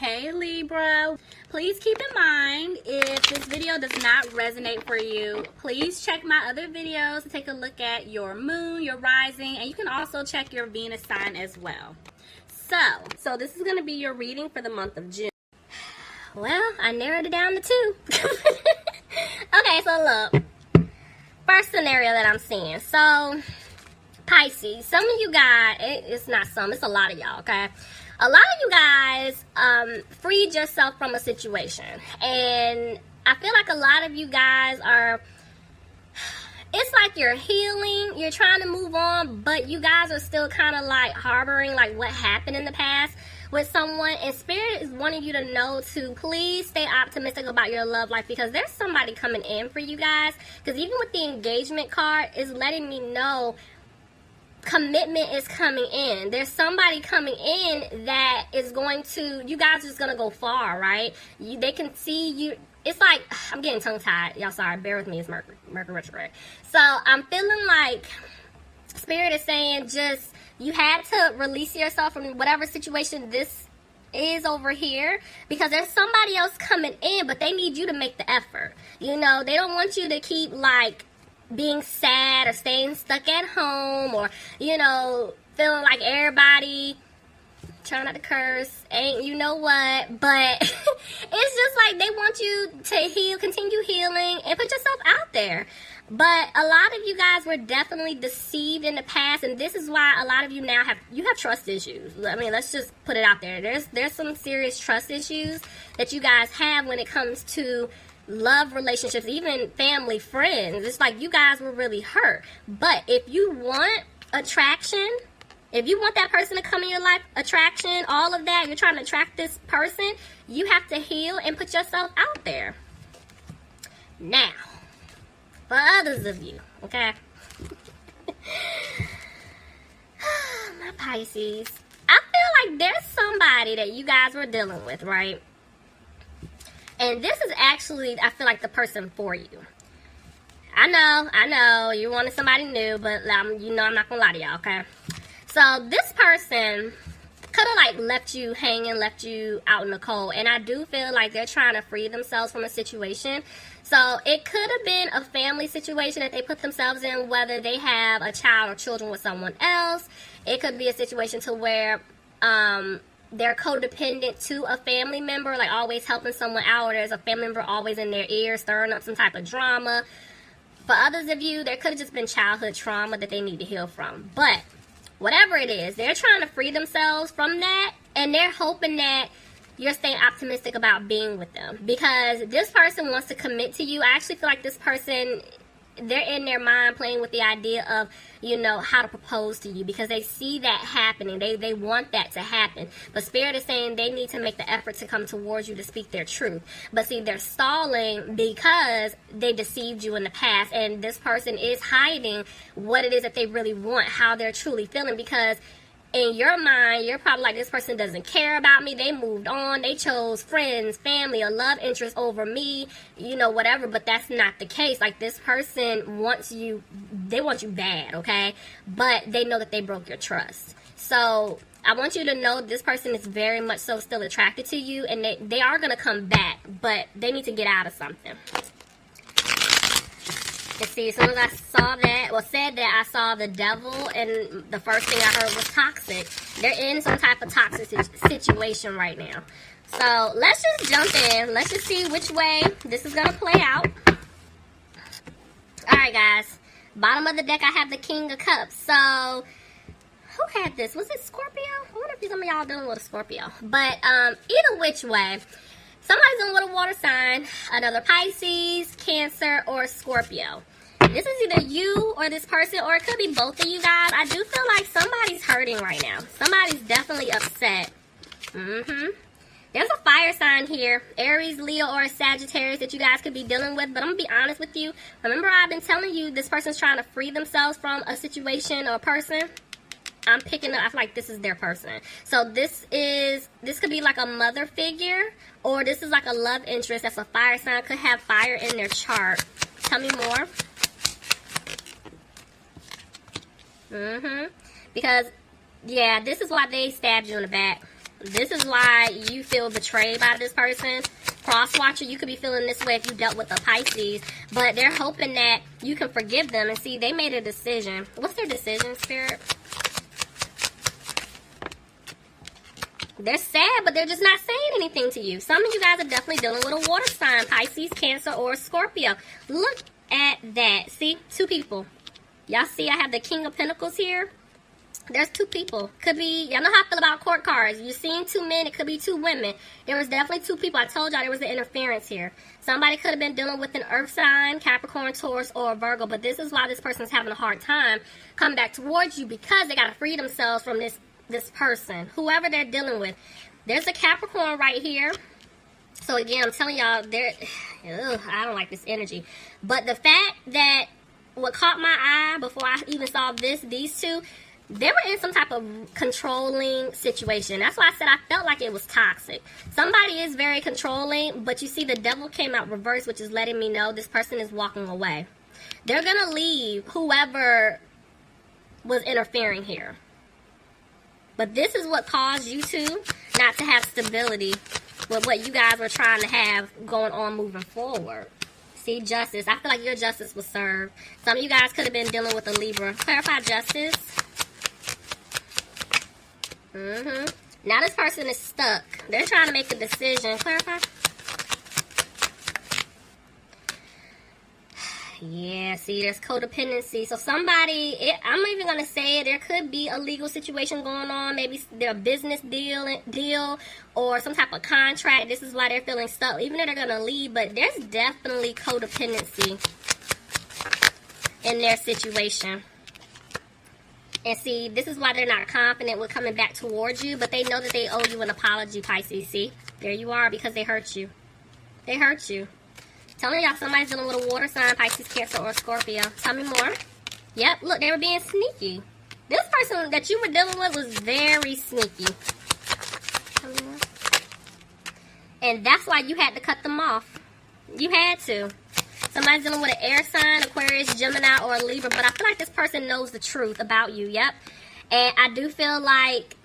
Hey Libra, please keep in mind if this video does not resonate for you, please check my other videos to take a look at your moon, your rising, and you can also check your Venus sign as well. So this is going to be your reading for the month of June. Well, I narrowed it down to 2. Okay, so look, first scenario that I'm seeing. So Pisces, some of you guys, it's not some, it's a lot of y'all, okay? A lot of you guys freed yourself from a situation, and I feel like a lot of you guys are, it's like you're healing, you're trying to move on, but you guys are still kind of like harboring like what happened in the past with someone, and Spirit is wanting you to know to please stay optimistic about your love life, because there's somebody coming in for you guys, because even with the engagement card is letting me know commitment is coming in. There's somebody coming in that is going to, you guys are just going to go far, right? They can see you. It's like, I'm getting tongue-tied. Y'all sorry, bear with me, it's Mercury retrograde. So I'm feeling like Spirit is saying just, you had to release yourself from whatever situation this is over here, because there's somebody else coming in, but they need you to make the effort. You know, they don't want you to keep like being sad or staying stuck at home, or, you know, feeling like everybody, trying not to curse, ain't you know what, but it's just like they want you to heal, continue healing, and put yourself out there. But a lot of you guys were definitely deceived in the past, and this is why a lot of you now have trust issues. I mean, let's just put it out there. There's some serious trust issues that you guys have when it comes to love relationships, even family, friends. It's like you guys were really hurt. But if you want attraction, if you want that person to come in your life, attraction, all of that, you're trying to attract this person, you have to heal and put yourself out there. Now, for others of you, okay? My Pisces, I feel like there's somebody that you guys were dealing with, right? And this is actually, I feel like, the person for you. I know, you wanted somebody new, but you know I'm not gonna lie to y'all, okay? So this person could have like left you hanging, left you out in the cold, and I do feel like they're trying to free themselves from a situation. So it could have been a family situation that they put themselves in, whether they have a child or children with someone else. It could be a situation to where they're codependent to a family member, like always helping someone out, or there's a family member always in their ear stirring up some type of drama. For others of you, there could have just been childhood trauma that they need to heal from. But whatever it is, they're trying to free themselves from that, and they're hoping that you're staying optimistic about being with them, because this person wants to commit to you. I actually feel like this person, they're in their mind playing with the idea of, you know, how to propose to you, because they see that happening. They want that to happen. But Spirit is saying they need to make the effort to come towards you to speak their truth. But see, they're stalling because they deceived you in the past, and this person is hiding what it is that they really want, how they're truly feeling, because in your mind, you're probably like, this person doesn't care about me. They moved on. They chose friends, family, or love interest over me, you know, whatever. But that's not the case. Like, this person wants you, they want you bad, okay? But they know that they broke your trust. So I want you to know this person is very much so still attracted to you, and they are going to come back, but they need to get out of something. And see, as soon as I saw that, well, said that, I saw the devil, and the first thing I heard was toxic. They're in some type of toxic situation right now. So let's just jump in. Let's just see which way this is going to play out. Alright, guys. Bottom of the deck, I have the King of Cups. So, who had this? Was it Scorpio? I wonder if some of y'all dealing with a Scorpio. But either which way, somebody's dealing with a water sign, another Pisces, Cancer, or Scorpio. This is either you or this person, or it could be both of you guys. I do feel like somebody's hurting right now. Somebody's definitely upset. There's a fire sign here, Aries, Leo, or Sagittarius that you guys could be dealing with. But I'm going to be honest with you. Remember, I've been telling you this person's trying to free themselves from a situation or a person. I'm picking up, I feel like this is their person. So this could be like a mother figure, or this is like a love interest that's a fire sign, could have fire in their chart. Tell me more. Because, yeah, this is why they stabbed you in the back. This is why you feel betrayed by this person. Cross-watcher, you could be feeling this way if you dealt with a Pisces. But they're hoping that you can forgive them. And see, they made a decision. What's their decision, Spirit? They're sad, but they're just not saying anything to you. Some of you guys are definitely dealing with a water sign. Pisces, Cancer, or Scorpio. Look at that. See? 2 people. Y'all see I have the King of Pentacles here? There's 2 people. Could be, y'all know how I feel about court cards. You're seeing 2 men, it could be 2 women. There was definitely 2 people. I told y'all there was an interference here. Somebody could have been dealing with an earth sign, Capricorn, Taurus, or Virgo. But this is why this person's having a hard time coming back towards you, because they got to free themselves from this person, whoever they're dealing with. There's a Capricorn right here. So again, I'm telling y'all, I don't like this energy. But the fact that what caught my eye before I even saw these 2, they were in some type of controlling situation. That's why I said I felt like it was toxic. Somebody is very controlling, but you see the devil came out reverse, which is letting me know this person is walking away. They're going to leave whoever was interfering here. But this is what caused you two not to have stability with what you guys were trying to have going on moving forward. See, justice. I feel like your justice was served. Some of you guys could have been dealing with a Libra. Clarify justice. Now this person is stuck. They're trying to make a decision. Clarify. Yeah, see, there's codependency. So somebody, I'm even going to say it, there could be a legal situation going on. Maybe their business deal or some type of contract. This is why they're feeling stuck, even though they're going to leave. But there's definitely codependency in their situation. And see, this is why they're not confident with coming back towards you. But they know that they owe you an apology, Pisces. See, there you are, because they hurt you. They hurt you. Telling y'all somebody's dealing with a water sign, Pisces, Cancer, or Scorpio. Tell me more. Yep, look, they were being sneaky. This person that you were dealing with was very sneaky. Tell me more. And that's why you had to cut them off. You had to. Somebody's dealing with an air sign, Aquarius, Gemini, or Libra. But I feel like this person knows the truth about you. Yep. And I do feel like,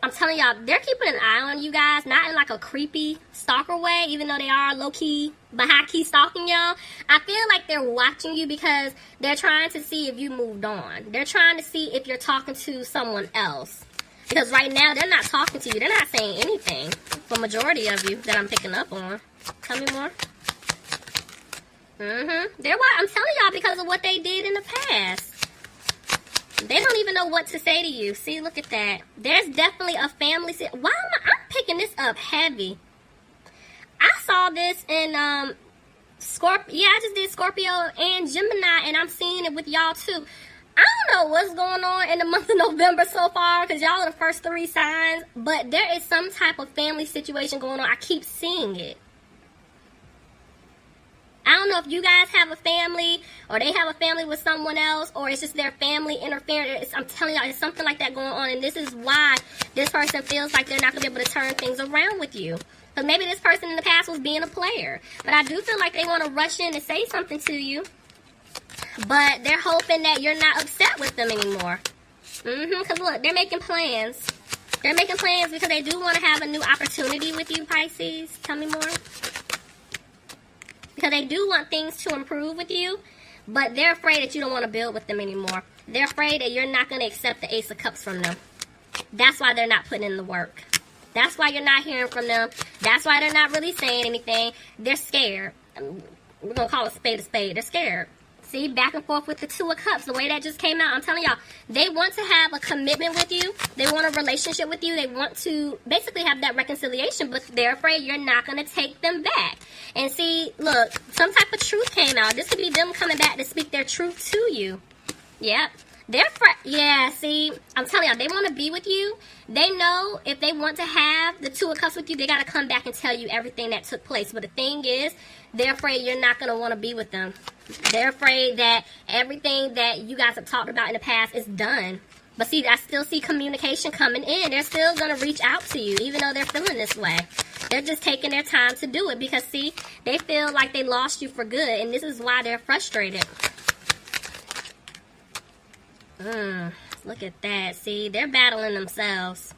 I'm telling y'all, they're keeping an eye on you guys, not in like a creepy stalker way, even though they are low-key, but high-key stalking y'all. I feel like they're watching you because they're trying to see if you moved on. They're trying to see if you're talking to someone else. Because right now, they're not talking to you. They're not saying anything. The majority of you that I'm picking up on. Tell me more. I'm telling y'all because of what they did in the past. They don't even know what to say to you. See, look at that. There's definitely a family. Why am I'm picking this up heavy? I saw this in Scorpio. Yeah, I just did Scorpio and Gemini, and I'm seeing it with y'all too. I don't know what's going on in the month of November so far, because y'all are the first 3 signs, but there is some type of family situation going on. I keep seeing it. I don't know if you guys have a family or they have a family with someone else, or it's just their family interfering. I'm telling y'all, it's something like that going on, and this is why this person feels like they're not going to be able to turn things around with you. Because maybe this person in the past was being a player. But I do feel like they want to rush in and say something to you. But they're hoping that you're not upset with them anymore. Because look, they're making plans. They're making plans because they do want to have a new opportunity with you, Pisces. Tell me more. Because they do want things to improve with you, but they're afraid that you don't want to build with them anymore. They're afraid that you're not going to accept the Ace of Cups from them. That's why they're not putting in the work. That's why you're not hearing from them. That's why they're not really saying anything. They're scared. We're going to call a spade a spade. They're scared. See, back and forth with the 2 of Cups, the way that just came out, I'm telling y'all, they want to have a commitment with you. They want a relationship with you. They want to basically have that reconciliation, but they're afraid you're not going to take them back. And see, look, some type of truth came out. This could be them coming back to speak their truth to you. Yep. Yeah, see, I'm telling y'all, they want to be with you. They know if they want to have the 2 of Cups with you, they got to come back and tell you everything that took place. But the thing is, they're afraid you're not going to want to be with them. They're afraid that everything that you guys have talked about in the past is done. But see, I still see communication coming in. They're still going to reach out to you, even though they're feeling this way. They're just taking their time to do it because, see, they feel like they lost you for good. And this is why they're frustrated. Look at that. See, they're battling themselves.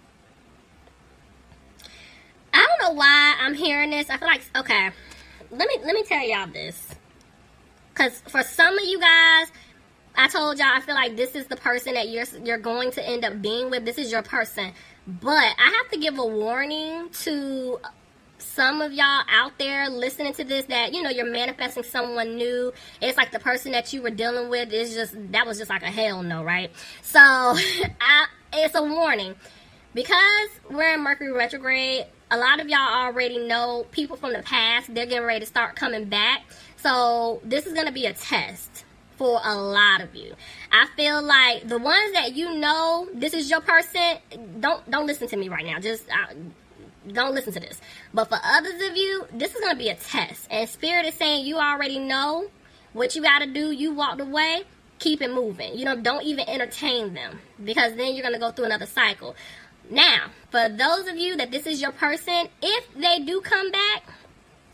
know why I'm hearing this. I feel like, okay, let me tell y'all this. Because for some of you guys, I told y'all, I feel like this is the person that you're going to end up being with. This is your person. But I have to give a warning to some of y'all out there listening to this that, you know, you're manifesting someone new. It's like the person that you were dealing with is just, that was just like a hell no, right? So, it's a warning. Because we're in Mercury retrograde, a lot of y'all already know people from the past, they're getting ready to start coming back. So, this is going to be a test for a lot of you. I feel like the ones that you know, this is your person, don't listen to me right now. Just don't listen to this. But for others of you, this is going to be a test. And Spirit is saying you already know what you got to do. You walked away. Keep it moving. You know, don't even entertain them. Because then you're going to go through another cycle. Now, for those of you that this is your person, if they do come back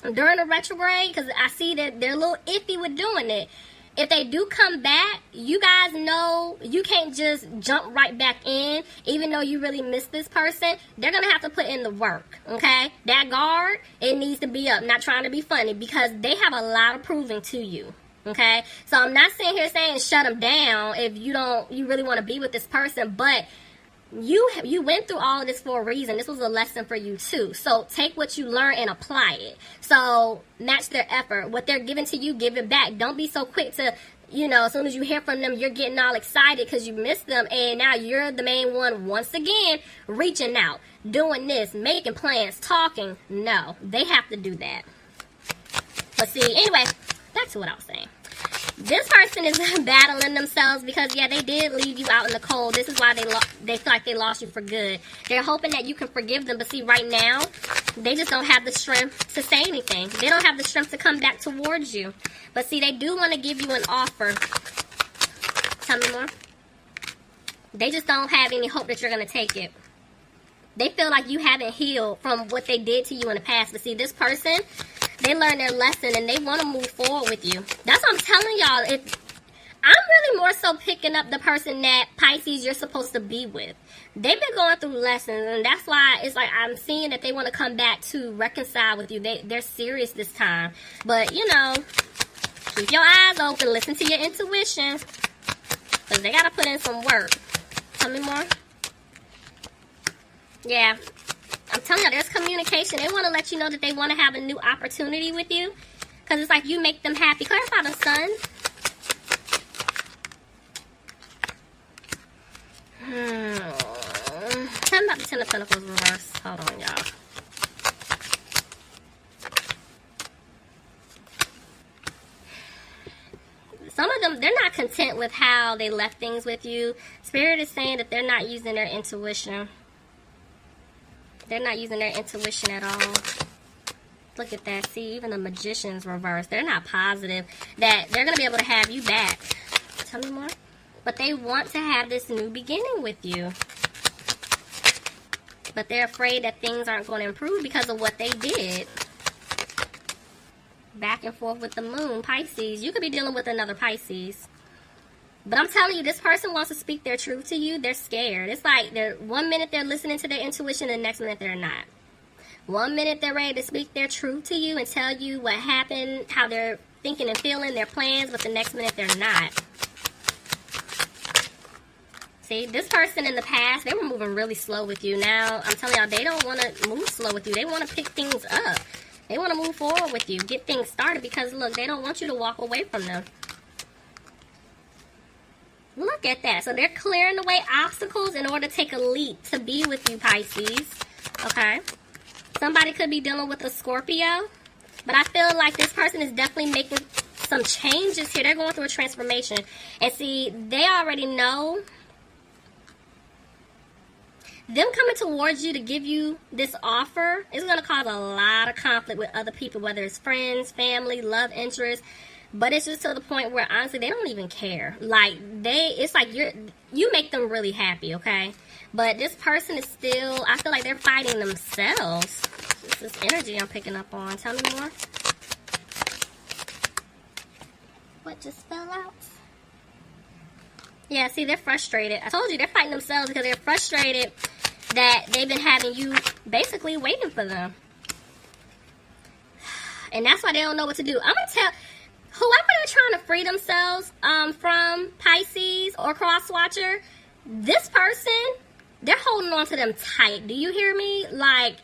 during the retrograde, because I see that they're a little iffy with doing it, if they do come back, you guys know you can't just jump right back in, even though you really miss this person. They're going to have to put in the work, okay? That guard, it needs to be up. Not trying to be funny, because they have a lot of proving to you, okay? So I'm not sitting here saying shut them down if you really want to be with this person, but you went through all of this for a reason. This was a lesson for you too. So take what you learn and apply it. So match their effort. What they're giving to you, give it back. Don't be so quick to, you know, as soon as you hear from them, you're getting all excited because you missed them. And now you're the main one once again, reaching out, doing this, making plans, talking. No, they have to do that. But see, anyway, back to what I was saying. This person is battling themselves because, yeah, they did leave you out in the cold. This is why they feel like they lost you for good. They're hoping that you can forgive them. But see, right now, they just don't have the strength to say anything. They don't have the strength to come back towards you. But see, they do want to give you an offer. Tell me more. They just don't have any hope that you're going to take it. They feel like you haven't healed from what they did to you in the past. But see, this person, they learned their lesson and they want to move forward with you. That's what I'm telling y'all. I'm really more so picking up the person that Pisces you're supposed to be with. They've been going through lessons, and that's why it's like I'm seeing that they want to come back to reconcile with you. They're serious this time. But, you know, keep your eyes open. Listen to your intuition. Because they got to put in some work. Tell me more. Yeah. I'm telling you, there's communication. They want to let you know that they want to have a new opportunity with you. Because it's like you make them happy. Clarify the sun. Tell me about the Ten of Pentacles reverse. Hold on, y'all. Some of them, they're not content with how they left things with you. Spirit is saying that they're not using their intuition. They're not using their intuition at all. Look at that. See, even the Magician's reverse. They're not positive that they're going to be able to have you back. Tell me more. But they want to have this new beginning with you. But they're afraid that things aren't going to improve because of what they did. Back and forth with the moon. Pisces. You could be dealing with another Pisces. But I'm telling you, this person wants to speak their truth to you. They're scared. It's like 1 minute they're listening to their intuition, and the next minute they're not. 1 minute they're ready to speak their truth to you and tell you what happened, how they're thinking and feeling, their plans, but the next minute they're not. See, this person in the past, they were moving really slow with you. Now, I'm telling y'all, they don't want to move slow with you. They want to pick things up. They want to move forward with you, get things started because, look, they don't want you to walk away from them. Look at that. So they're clearing away obstacles in order to take a leap to be with you, Pisces. Okay. Somebody could be dealing with a Scorpio. But I feel like this person is definitely making some changes here. They're going through a transformation. And see, they already know. Them coming towards you to give you this offer is going to cause a lot of conflict with other people, whether it's friends, family, love interest. But it's just to the point where, honestly, they don't even care. Like, it's like you make them really happy, okay? But this person is still, I feel like they're fighting themselves. It's this energy I'm picking up on. Tell me more. What just fell out? Yeah, see, they're frustrated. I told you, they're fighting themselves because they're frustrated that they've been having you basically waiting for them. and that's why they don't know what to do. I'm gonna tell whoever they're trying to free themselves from, Pisces or cross watcher, this person, they're holding on to them tight. Do you hear me? Like,